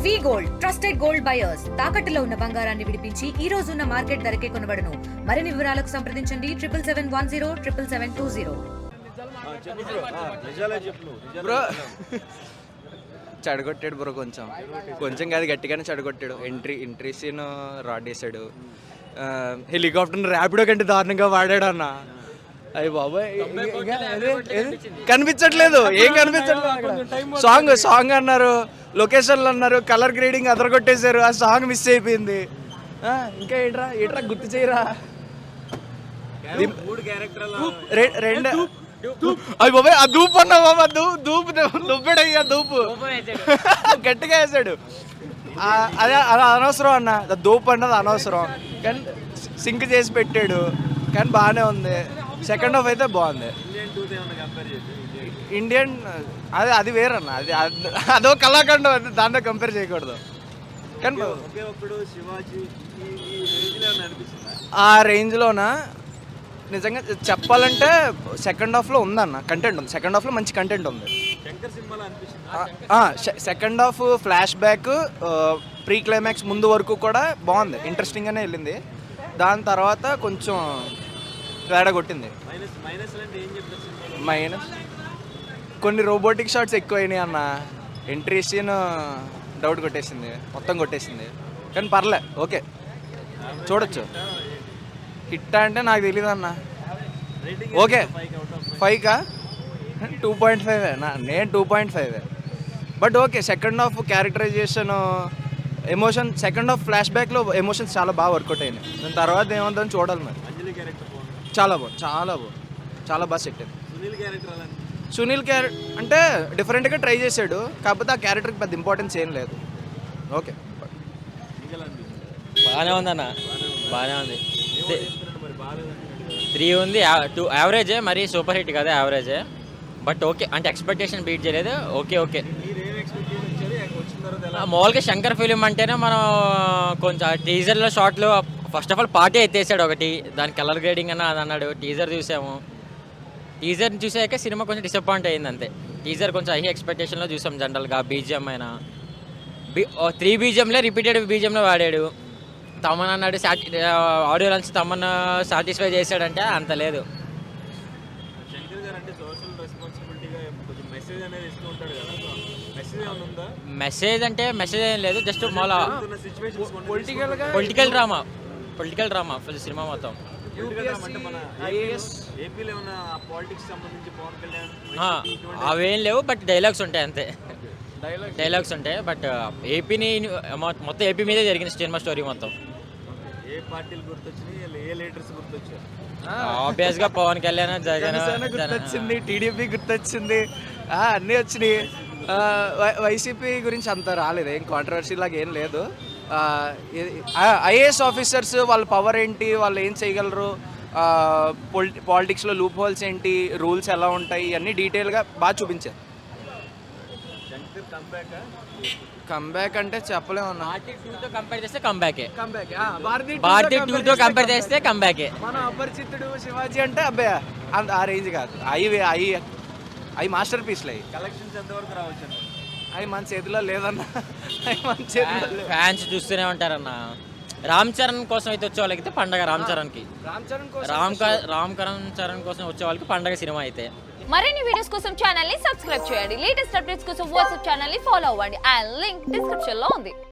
వి gold trusted gold buyers తాకట్టులో ఉన్న బంగారాన్ని విడిపించి ఈ రోజు ఉన్న మార్కెట్ ధరకే కొనబడును. మరిన్ని వివరాలకు సంప్రదించండి 77107720. బ్రో చెడగొట్టాడు బ్రో, కొంచెం కాదు గట్టిగానే చెడగొట్టాడు. ఎంట్రీ సీన్ రాడ్ వేసాడు. హెలికాప్టర్ ర్యాపిడో కంటే దారుణంగా వాడాడు అన్న. అయ్యి బాబాయ్ కనిపించట్లేదు, ఏం కనిపించట్లేదు. సాంగ్ అన్నారు, లొకేషన్లు అన్నారు, కలర్ గ్రేడింగ్ అదరగొట్టేశారు. ఆ సాంగ్ మిస్ అయిపోయింది. ఇంకా ఏట్రా గుర్తు చేయరా. రెండు అయ్యి బాబాయ్ ఆ దూపు అన్నా బాబా, దుబ్బడయ్యా దూపు గట్టిగా వేసాడు. అదే అది అనవసరం అన్న, దూపు అన్నది అనవసరం. కానీ సింక్ చేసి పెట్టాడు, కానీ బాగానే ఉంది. సెకండ్ హాఫ్ అయితే బాగుంది. ఇండియన్ అది వేరన్న, అదో కళాఖండం, అది దాంట్లో కంపేర్ చేయకూడదు. కానీ ఆ రేంజ్లోనా నిజంగా చెప్పాలంటే సెకండ్ హాఫ్లో ఉందన్న, కంటెంట్ ఉంది. సెకండ్ హాఫ్లో మంచి కంటెంట్ ఉంది. Second half flash back, pre climax ముందు వరకు కూడా బాగుంది, ఇంట్రెస్టింగ్గానే వెళ్ళింది. దాని తర్వాత కొంచెం తేడా కొట్టింది. మైనస్ కొన్ని రోబోటిక్ షాట్స్ ఎక్కువైనాయి అన్న. ఎంట్రీ సీన్ డౌట్ కొట్టేసింది, మొత్తం కొట్టేసింది. కానీ పర్లే, ఓకే చూడొచ్చు. హిట్ అంటే నాకు తెలియదు అన్న. ఓకే 5కా 2.5 నేను 2.5. But okay, second half characterisation, emotion, second half flash బ్యాక్లో ఎమోషన్స్ చాలా బాగా వర్కౌట్ అయినాయి. దాని తర్వాత ఏముందని చూడాలి మరి. చాలా బాగుంది, చాలా బాగా సెట్ అయింది. సునీల్ క్యారెక్టర్ అంటే డిఫరెంట్గా ట్రై చేశాడు, కాకపోతే ఆ క్యారెక్టర్కి పెద్ద ఇంపార్టెన్స్ ఏం లేదు. ఓకే బాగానే ఉందన్న, బాగానే ఉంది. 3 ఉంది, 2 యావరేజే, మరి సూపర్ హిట్ కదా, యావరేజే. బట్ ఓకే, అంటే ఎక్స్పెక్టేషన్ బీట్ చేయలేదు. ఓకే మామూలుగా శంకర్ ఫిలిం అంటేనే మనం కొంచెం టీజర్లో షార్ట్లు ఫస్ట్ ఆఫ్ ఆల్ పార్టీ ఎత్తేసాడు ఒకటి, దాని కలర్ గ్రేడింగ్ అన్న అది అన్నాడు. టీజర్ చూసాము, టీజర్ని చూసాక సినిమా కొంచెం డిసప్పాయింట్ అయింది అంతే. టీజర్ కొంచెం హై ఎక్స్పెక్టేషన్లో చూసాం. జనరల్గా బీజిఎం అయినా 3 బీజిఎంలే రిపీటెడ్ బీజిఎంలో వాడాడు. తమన్ అన్నాడు ఆడియో లాంచ్ తమన్ సాటిస్ఫై చేశాడంటే అంత లేదు. మెసేజ్ అంటే మెసేజ్ ఏం లేదు, జస్ట్ మామూలు పొలిటికల్ డ్రామా ఫుల్ సినిమా మొత్తం. అవేం లేవు, బట్ డైలాగ్స్ ఉంటాయి అంతే. డైలాగ్స్ ఉంటాయి, బట్ ఏపీని మొత్తం ఏపీ మీదే జరిగిన సినిమా స్టోరీ మొత్తం. ఆబ్వియస్గా పవన్ కళ్యాణ్, జగన్ గుర్తొచ్చింది, టీడీపీ గుర్తొచ్చింది, అన్నీ వచ్చినాయి. వైసీపీ గురించి అంత రాలేదు, ఏం కాంట్రవర్సీ లాగా ఏం లేదు. ఐఏఎస్ ఆఫీసర్స్ వాళ్ళ పవర్ ఏంటి, వాళ్ళు ఏం చేయగలరు, పాలిటిక్స్లో లూప్ హోల్స్ ఏంటి, రూల్స్ ఎలా ఉంటాయి, అన్నీ డీటెయిల్గా బాగా చూపించారు. కంబ్యాక్ అంటే చెప్పలేము. భారతీ 2తో కంపేర్ చేస్తే కంబ్యాకే. భారతీ 2తో కంపేర్ చేస్తే కంబ్యాకే. మన అపరిచితుడు, శివాజీ అంటే అబ్బాయి ఆ రేంజ్ కాదు. అవి మాస్టర్ పీస్లు. అవి కలెక్షన్స్ ఎంతవరకు రావచ్చు? అవి మన చేతిలో లేదన్న, ఫ్యాన్స్ చూస్తూనే ఉంటారన్న. రామ్ చరణ్ కోసం అయితే వచ్చే వాళ్ళకి పండగ. రామ్ చరణ్ కోసం వచ్చే వాళ్ళకి పండగ సినిమా అయితే. మరిన్ని వీడియోస్ కోసం ఛానల్ ని సబ్స్క్రైబ్ చేయండి. లేటెస్ట్ అప్డేట్స్ కోసం వాట్సాప్ ఛానల్ ని ఫాలో అవ్వండి. ఆ లింక్ డిస్క్రిప్షన్ లో ఉంది.